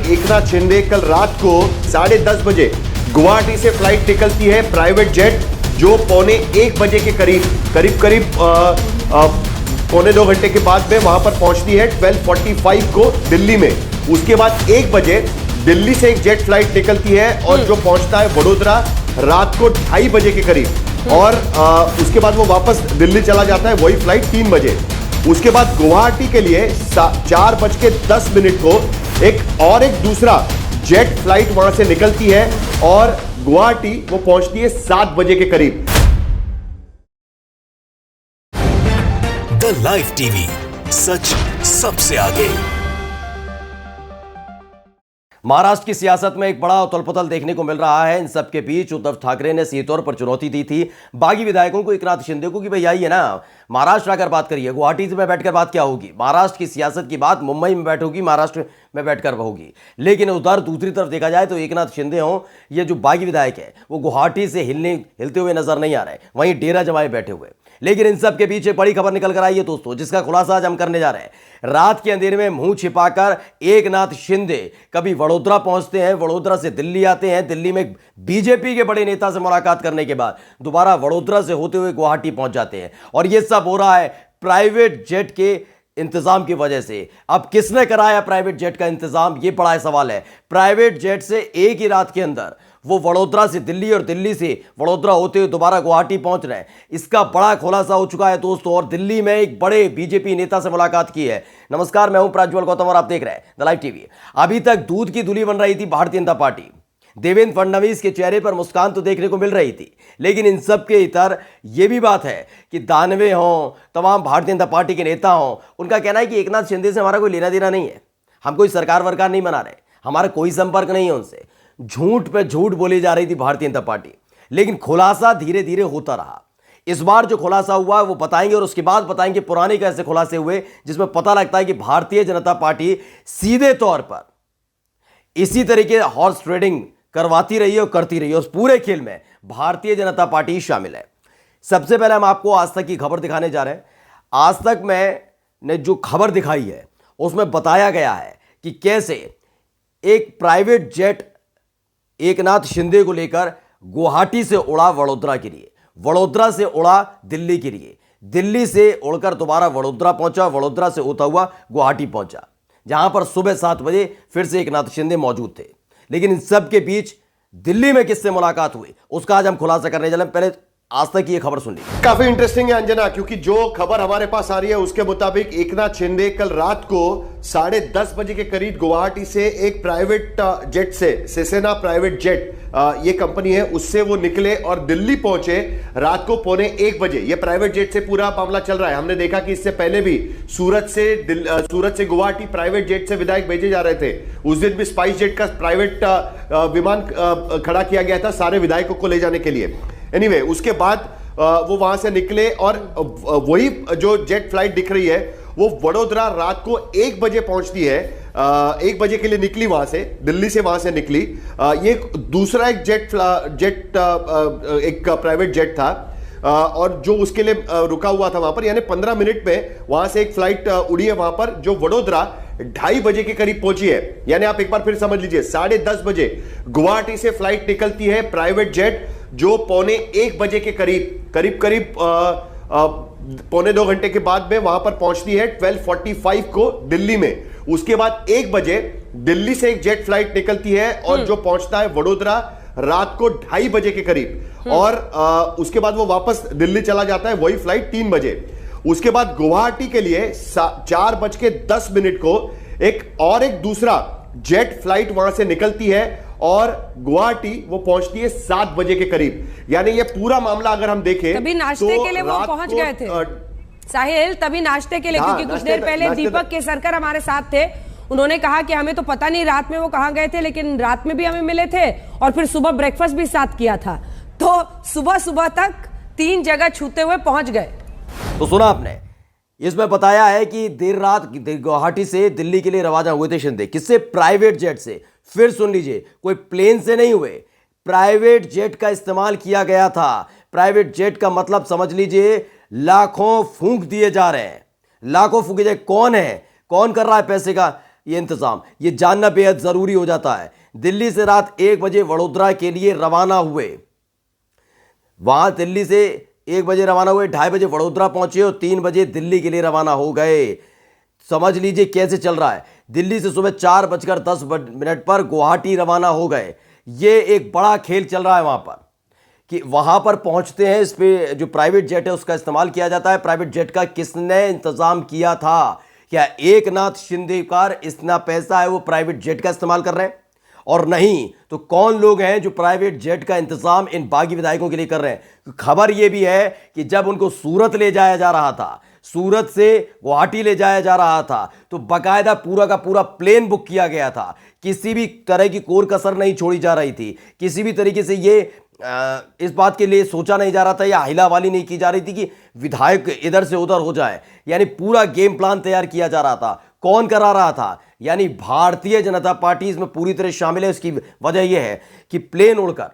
एकनाथ शिंदे कल रात को 10:30 बजे गुवाहाटी से फ्लाइट निकलती है, प्राइवेट जेट, जो पौने 1 बजे के करीब पौने 2 घंटे के बाद में वहां पर पहुंचती है 12:45 को दिल्ली में। उसके बाद 1 बजे दिल्ली से एक जेट फ्लाइट निकलती है और जो पहुंचता है वडोदरा रात को 2:30 बजे के करीब, और उसके बाद वो वापस दिल्ली चला जाता है, वही फ्लाइट 3 बजे। उसके बाद गुवाहाटी के लिए 4:10 को एक दूसरा जेट फ्लाइट वहां से निकलती है और गुवाहाटी वो पहुंचती है 7 बजे के करीब। द लाइव टीवी, सच सबसे आगे। महाराष्ट्र की सियासत में एक बड़ा उथल-पुथल देखने को मिल रहा है। इन सबके बीच उद्धव ठाकरे ने सीधे तौर पर चुनौती दी थी बागी विधायकों को, एकनाथ शिंदे को, कि भाई आइए ना, महाराष्ट्र आकर बात करिए। गुवाहाटी में बैठकर बात क्या होगी? महाराष्ट्र की सियासत की बात मुंबई में बैठोगी, महाराष्ट्र में बैठकर होगी। लेकिन उधर दूसरी तरफ देखा जाए तो एकनाथ शिंदे हों, ये जो बागी विधायक है, वो गुवाहाटी से हिलते हुए नजर नहीं आ रहे, वहीं डेरा जमाए बैठे हुए। लेकिन इन सब के पीछे बड़ी खबर निकल कर आई है दोस्तों, जिसका खुलासा आज हम करने जा रहे हैं। रात के अंधेरे में मुंह छिपाकर एकनाथ शिंदे कभी वडोदरा पहुंचते हैं, वडोदरा से दिल्ली आते हैं, दिल्ली में बीजेपी के बड़े नेता से मुलाकात करने के बाद दोबारा वडोदरा से होते हुए गुवाहाटी पहुंच जाते हैं। और यह सब हो रहा है प्राइवेट जेट के इंतजाम की वजह से। अब किसने कराया प्राइवेट जेट का इंतजाम, यह बड़ा सवाल है। प्राइवेट जेट से एक ही रात के अंदर वो वडोदरा से दिल्ली और दिल्ली से वडोदरा होते हुए दोबारा गुवाहाटी पहुंच रहे हैं, इसका बड़ा खुलासा हो चुका है दोस्तों। और दिल्ली में एक बड़े बीजेपी नेता से मुलाकात की है। नमस्कार, मैं हूं प्रज्वल गौतम और आप देख रहे हैं द लाइव टीवी। अभी तक दूध की धुली बन रही थी भारतीय जनता पार्टी। देवेंद्र फडणवीस के चेहरे पर मुस्कान तो देखने को मिल रही थी, लेकिन इन सब के इतर यह भी बात है कि दानवे हों, तमाम भारतीय जनता पार्टी के नेता हों, उनका कहना है कि एकनाथ शिंदे से हमारा कोई लेना देना नहीं है, हम कोई सरकार वरकार नहीं बना रहे, हमारा कोई संपर्क नहीं है उनसे। झूठ पे झूठ बोली जा रही थी भारतीय जनता पार्टी, लेकिन खुलासा धीरे धीरे होता रहा। इस बार जो खुलासा हुआ वो बताएंगे, और उसके बाद बताएंगे पुराने कैसे खुलासे हुए, जिसमें पता लगता है कि भारतीय जनता पार्टी सीधे तौर पर इसी तरीके हॉर्स ट्रेडिंग करवाती रही है और करती रही है। उस पूरे खेल में भारतीय जनता पार्टी शामिल है। सबसे पहले हम आपको आज तक की खबर दिखाने जा रहे हैं। आज तक मैंने जो खबर दिखाई है उसमें बताया गया है कि कैसे एक प्राइवेट जेट एकनाथ शिंदे को लेकर गुवाहाटी से उड़ा वडोदरा के लिए, वडोदरा से उड़ा दिल्ली के लिए, दिल्ली से उड़कर दोबारा वडोदरा पहुंचा, वडोदरा से होता हुआ गुवाहाटी पहुंचा, जहां पर सुबह 7 बजे फिर से एकनाथ शिंदे मौजूद थे। लेकिन इन सब के बीच दिल्ली में किससे मुलाकात हुई उसका आज हम खुलासा करने जा रहे हैं। पहले आज तक की ये खबर सुन लीजिए। काफी इंटरेस्टिंग है अंजना, क्योंकि जो खबर हमारे पास आ रही है उसके मुताबिक एकनाथ शिंदे कल रात को 10:30 बजे के करीब गुवाहाटी से एक प्राइवेट जेट से, सेसेना प्राइवेट जेट ये कंपनी है, उससे वो निकले और दिल्ली पहुंचे रात को पौने 1 बजे। ये प्राइवेट जेट से पूरा मामला चल रहा है। हमने देखा कि इससे पहले भी सूरत से गुवाहाटी प्राइवेट जेट से विधायक भेजे जा रहे थे। उस दिन भी स्पाइस जेट का प्राइवेट विमान खड़ा किया गया था सारे विधायकों को ले जाने के लिए। एनीवे, उसके बाद वो वहां से निकले और वही जो जेट फ्लाइट दिख रही है वो वडोदरा रात को 1 बजे पहुंचती है। 1 बजे के लिए निकली वहां से, दिल्ली से वहां से निकली। ये दूसरा एक एक प्राइवेट जेट था और जो उसके लिए रुका हुआ था वहां पर, यानी 15 मिनट में वहां से एक फ्लाइट उड़ी है वहां पर, जो वडोदरा 2:30 बजे के करीब पहुंची है। यानी आप एक बार फिर समझ लीजिए, 10:30 बजे गुवाहाटी से फ्लाइट निकलती है प्राइवेट जेट, जो पौने 1 बजे के करीब पौने 2 घंटे के बाद में वहां पर पहुंचती है 12:45 को दिल्ली में। उसके बाद 1 बजे दिल्ली से एक जेट फ्लाइट निकलती है और जो पहुंचता है वडोदरा रात को 2:30 बजे के करीब, और उसके बाद वो वापस दिल्ली चला जाता है, वही फ्लाइट 3 बजे। उसके बाद गुवाहाटी के लिए 4:10 को एक दूसरा जेट फ्लाइट वहां से निकलती है और गुवाहाटी वो पहुंचती है 7 बजे के करीब। यानी ये पूरा मामला अगर हम देखें, तभी नाश्ते के लिए वो पहुंच गए थे साहिल, तभी नाश्ते के लिए, क्योंकि कुछ देर पहले दीपक केसरकर हमारे साथ थे। उन्होंने कहा कि हमें तो पता नहीं रात में वो कहां गए थे, लेकिन रात में भी हमें मिले थे और फिर सुबह ब्रेकफास्ट भी साथ किया था। तो सुबह तक 3 जगह छूते हुए पहुंच गए। तो सुना आपने, इसमें बताया है कि देर रात गुवाहाटी से दिल्ली के लिए रवाना हुए थे शिंदे। किससे? प्राइवेट जेट से। फिर सुन लीजिए, कोई प्लेन से नहीं हुए, प्राइवेट जेट का इस्तेमाल किया गया था। प्राइवेट जेट का मतलब समझ लीजिए, लाखों फूंक दिए जा रहे हैं, लाखों फूंके जाए। कौन है, कौन कर रहा है पैसे का ये इंतजाम, ये जानना बेहद जरूरी हो जाता है। दिल्ली से रात 1 बजे वडोदरा के लिए रवाना हुए, वहां दिल्ली से 1 बजे रवाना हुए, 2:30 बजे वडोदरा पहुंचे और 3 बजे दिल्ली के लिए रवाना हो गए। समझ लीजिए कैसे चल रहा है। दिल्ली से सुबह 4:10 पर गुवाहाटी रवाना हो गए। ये एक बड़ा खेल चल रहा है वहां पर कि वहां पर पहुंचते हैं, इस पे जो प्राइवेट जेट है उसका इस्तेमाल किया जाता है। प्राइवेट जेट का किसने इंतजाम किया था? क्या एकनाथ शिंदे का इतना पैसा है वो प्राइवेट जेट का इस्तेमाल कर रहे हैं? और नहीं तो कौन लोग हैं जो प्राइवेट जेट का इंतजाम इन बागी विधायकों के लिए कर रहे हैं? खबर यह भी है कि जब उनको सूरत ले जाया जा रहा था, सूरत से गुवाहाटी ले जाया जा रहा था, तो बकायदा पूरा का पूरा प्लेन बुक किया गया था। किसी भी तरह की कोर कसर नहीं छोड़ी जा रही थी। किसी भी तरीके से ये इस बात के लिए सोचा नहीं जा रहा था या हिलावाली नहीं की जा रही थी कि विधायक इधर से उधर हो जाए। यानी पूरा गेम प्लान तैयार किया जा रहा था। कौन करा रहा था? यानी भारतीय जनता पार्टी इसमें पूरी तरह शामिल है। उसकी वजह यह है कि प्लेन उड़कर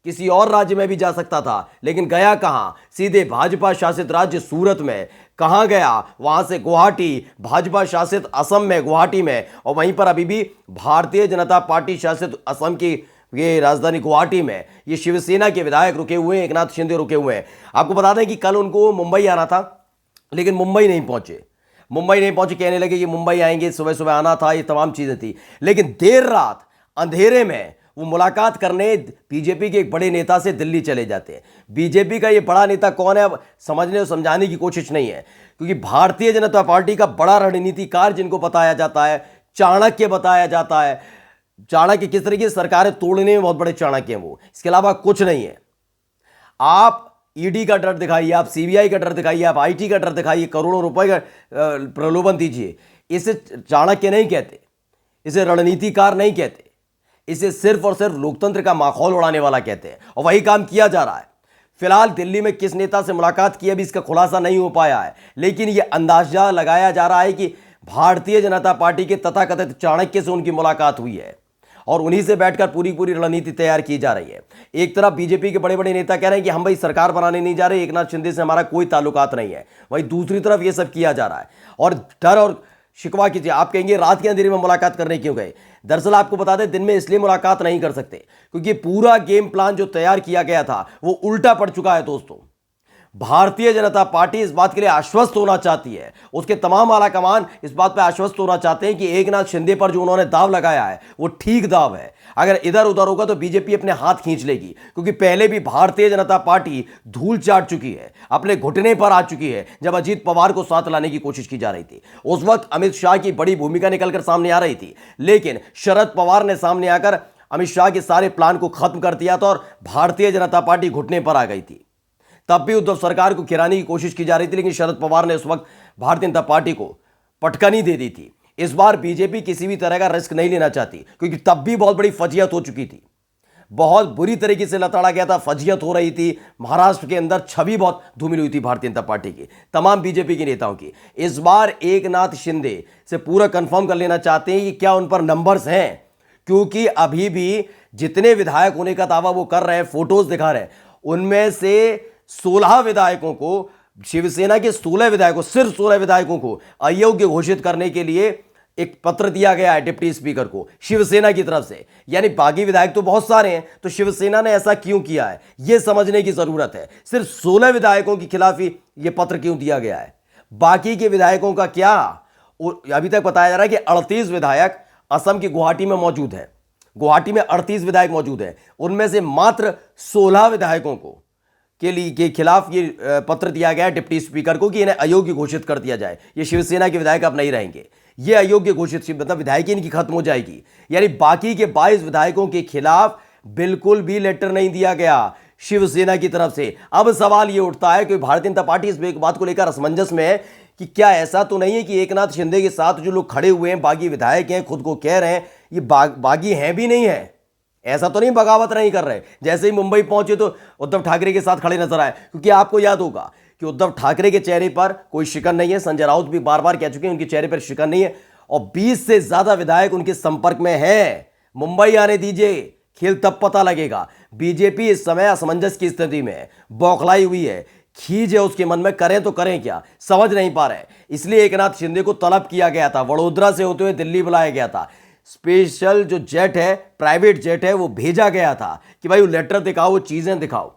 किसी और राज्य में भी जा सकता था, लेकिन गया कहां? सीधे भाजपा शासित राज्य सूरत में। कहां गया? वहां से गुवाहाटी, भाजपा शासित असम में, गुवाहाटी में, और वहीं पर अभी भी भारतीय जनता पार्टी शासित असम की ये राजधानी गुवाहाटी में ये शिवसेना के विधायक रुके हुए हैं, एकनाथ शिंदे रुके हुए हैं। आपको बता दें कि कल उनको मुंबई आना था, लेकिन मुंबई नहीं पहुंचे। कहने लगे कि मुंबई आएंगे, सुबह सुबह आना था, ये तमाम चीजें थी। लेकिन देर रात अंधेरे में वो मुलाकात करने बीजेपी के एक बड़े नेता से दिल्ली चले जाते हैं। बीजेपी का ये बड़ा नेता कौन है अब समझने और समझाने की कोशिश नहीं है, क्योंकि भारतीय जनता पार्टी का बड़ा रणनीतिकार जिनको बताया जाता है, चाणक्य बताया जाता है। चाणक्य किस तरीके से सरकारें तोड़ने में बहुत बड़े चाणक्य हैं वो, इसके अलावा कुछ नहीं है। आप ईडी का डर दिखाइए, आप सीबीआई का डर दिखाइए, आप आईटी का डर दिखाइए, करोड़ों रुपए का प्रलोभन दीजिए, इसे चाणक्य नहीं कहते, इसे रणनीतिकार नहीं कहते, इसे सिर्फ और सिर्फ लोकतंत्र का माहौल उड़ाने वाला कहते हैं। और वही काम किया जा रहा है। फिलहाल दिल्ली में किस नेता से मुलाकात की अभी इसका खुलासा नहीं हो पाया है, लेकिन यह अंदाजा लगाया जा रहा है कि भारतीय जनता पार्टी के तथाकथित चाणक्य से उनकी मुलाकात हुई है और उन्हीं से बैठकर पूरी रणनीति तैयार की जा रही है। एक तरफ बीजेपी के बड़े बड़े नेता कह रहे हैं कि हम भाई सरकार बनाने नहीं जा रहे, एकनाथ शिंदे से हमारा कोई ताल्लुकात नहीं है। वहीं दूसरी तरफ यह सब किया जा रहा है और डर और शिकवा कीजिए। आप कहेंगे रात के अंधेरे में मुलाकात करने क्यों गए? दरअसल आपको बता दें दिन में इसलिए मुलाकात नहीं कर सकते क्योंकि पूरा गेम प्लान जो तैयार किया गया था वो उल्टा पड़ चुका है। दोस्तों, भारतीय जनता पार्टी इस बात के लिए आश्वस्त होना चाहती है, उसके तमाम आला कमान इस बात पर आश्वस्त होना चाहते हैं कि एकनाथ शिंदे पर जो उन्होंने दाव लगाया है वो ठीक दाव है। अगर इधर उधर होगा तो बीजेपी अपने हाथ खींच लेगी, क्योंकि पहले भी भारतीय जनता पार्टी धूल चाट चुकी है, अपने घुटने पर आ चुकी है। जब अजीत पवार को साथ लाने की कोशिश की जा रही थी उस वक्त अमित शाह की बड़ी भूमिका निकलकर सामने आ रही थी, लेकिन शरद पवार ने सामने आकर अमित शाह के सारे प्लान को खत्म कर दिया था और भारतीय जनता पार्टी घुटने पर आ गई थी। तब भी उद्धव सरकार को गिराने की कोशिश की जा रही थी, लेकिन शरद पवार ने उस वक्त भारतीय जनता पार्टी को पटकनी दे दी थी। इस बार बीजेपी किसी भी तरह का रिस्क नहीं लेना चाहती, क्योंकि तब भी बहुत बड़ी फजियत हो चुकी थी, बहुत बुरी तरीके से लताड़ा गया था, फजियत हो रही थी। महाराष्ट्र के अंदर छवि बहुत धूमिल हुई थी भारतीय जनता पार्टी की, तमाम बीजेपी के नेताओं की। इस बार एकनाथ शिंदे से पूरा कंफर्म कर लेना चाहते हैं कि क्या उन पर नंबर्स हैं, क्योंकि अभी भी जितने विधायक होने का दावा वो कर रहे हैं, फोटोज दिखा रहे हैं, उनमें से 16 विधायकों को, शिवसेना के 16 विधायकों, सिर्फ 16 विधायकों को अयोग्य घोषित करने के लिए एक पत्र दिया गया है डिप्टी स्पीकर को शिवसेना की तरफ से। यानी बागी विधायक तो बहुत सारे हैं, तो शिवसेना ने ऐसा क्यों किया है यह समझने की जरूरत है। सिर्फ 16 विधायकों के खिलाफ ही यह पत्र क्यों दिया गया है, बाकी के विधायकों का क्या? अभी तक बताया जा रहा है कि 38 विधायक असम की गुवाहाटी में मौजूद है, गुवाहाटी में 38 विधायक मौजूद है, उनमें से मात्र 16 विधायकों को के खिलाफ ये पत्र दिया गया डिप्टी स्पीकर को कि इन्हें अयोग्य घोषित कर दिया जाए। ये शिवसेना के विधायक अब नहीं रहेंगे, ये अयोग्य घोषित, मतलब विधायकी इनकी खत्म हो जाएगी। यानी बाकी के 22 विधायकों के खिलाफ बिल्कुल भी लेटर नहीं दिया गया शिवसेना की तरफ से। अब सवाल ये उठता है कि भारतीय जनता पार्टी इस बात को लेकर असमंजस में है कि क्या ऐसा तो नहीं है कि एकनाथ शिंदे के साथ जो लोग खड़े हुए हैं, बागी विधायक हैं, खुद को कह रहे हैं ये बागी हैं भी नहीं है, ऐसा तो नहीं, बगावत नहीं कर रहे। जैसे ही मुंबई पहुंचे तो उद्धव ठाकरे के साथ खड़े नजर आए, क्योंकि आपको याद होगा कि उद्धव ठाकरे के चेहरे पर कोई शिकन नहीं है। संजय राउत भी बार बार कह चुके हैं उनके चेहरे पर शिकन नहीं है, और 20 से ज्यादा विधायक उनके संपर्क में है। मुंबई आने दीजिए, खेल तब पता लगेगा। बीजेपी इस समय असमंजस की स्थिति में है, बौखलाई हुई है। खींच है उसके मन में, करें तो करें क्या, समझ नहीं पा रहे। इसलिए एकनाथ शिंदे को तलब किया गया था, वडोदरा से होते हुए दिल्ली बुलाया गया था। स्पेशल जो जेट है, प्राइवेट जेट है, वो भेजा गया था कि भाई वो लेटर दिखाओ, वो चीजें दिखाओ।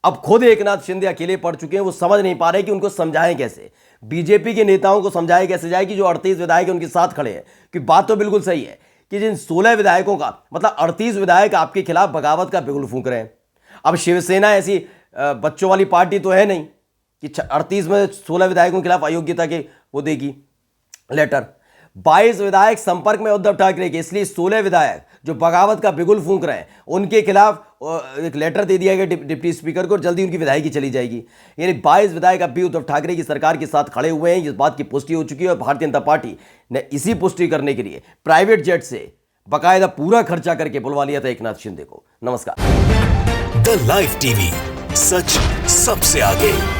अब खुद एकनाथ शिंदे अकेले पड़ चुके हैं, वो समझ नहीं पा रहे कि उनको समझाएं कैसे, बीजेपी के नेताओं को समझाएं कैसे जाए कि जो 38 विधायक उनके साथ खड़े हैं। कि बात तो बिल्कुल सही है कि जिन 16 विधायकों का मतलब 38 विधायक आपके खिलाफ बगावत का बिगुल फूंक रहे हैं। अब शिवसेना ऐसी बच्चों वाली पार्टी तो है नहीं कि 38 में 16 विधायकों के खिलाफ अयोग्यता के वो देगी लेटर। 22 विधायक संपर्क में उद्धव ठाकरे के, इसलिए 16 विधायक जो बगावत का बिगुल फूंक रहे हैं उनके खिलाफ एक लेटर दे दिया गया डिप्टी स्पीकर को और जल्दी उनकी विधायकी चली जाएगी। यानी 22 विधायक अब भी उद्धव ठाकरे की सरकार के साथ खड़े हुए हैं। इस बात की पुष्टि हो चुकी है और भारतीय जनता पार्टी ने इसी पुष्टि करने के लिए प्राइवेट जेट से बाकायदा पूरा खर्चा करके बुलवा लिया था एकनाथ शिंदे को। नमस्कार। द लाइव टीवी, सच सबसे आगे।